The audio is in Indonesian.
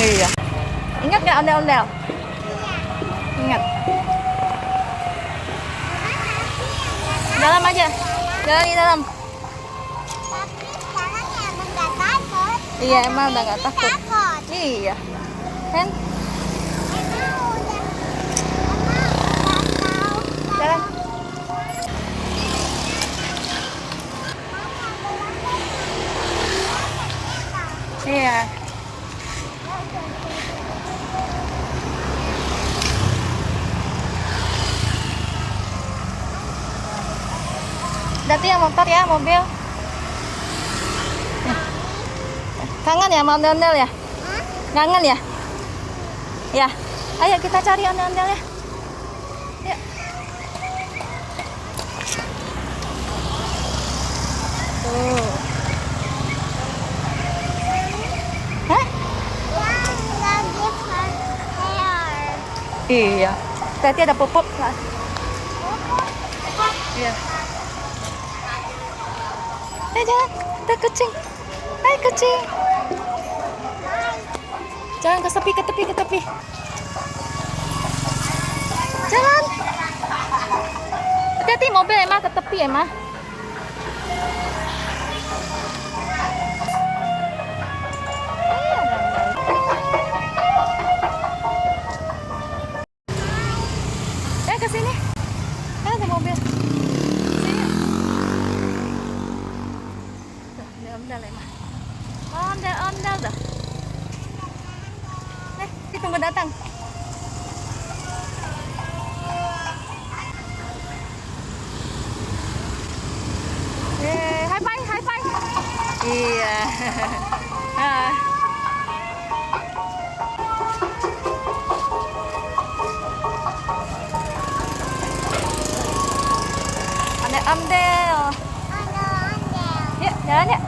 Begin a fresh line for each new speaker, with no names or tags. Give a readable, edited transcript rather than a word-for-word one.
Iya. Ingat nggak ondel-ondel? Ingat. Dalam aja. Jalan di dalam.
Tapi sekarang ya emang nggak takut.
Iya, emang udah nggak takut.
Takut.
Iya. Kan? Jalan. Iya. Berarti yang motor ya, mobil. Kangen ya sama ondel-ondel ya? Kangen ya? Ya. Ayo kita cari ondel-ondel ya. Yuk. Tuh. Hah?
Yang lagi hair.
Iya. Berarti ada pupuk lah. Iya. Jangan, ada kucing. Hai kucing. Jangan ke tepi, ke tepi, ke tepi. Jangan. Hati-hati mobil emang ke tepi emang. Ke sini. Ada mobil. Sini. Tuh, ondel emang. Ondel dah. Tunggu datang. High five, high five. Iya. Ondel-ondel.
Ondel-ondel.
Yuk, jalan yuk.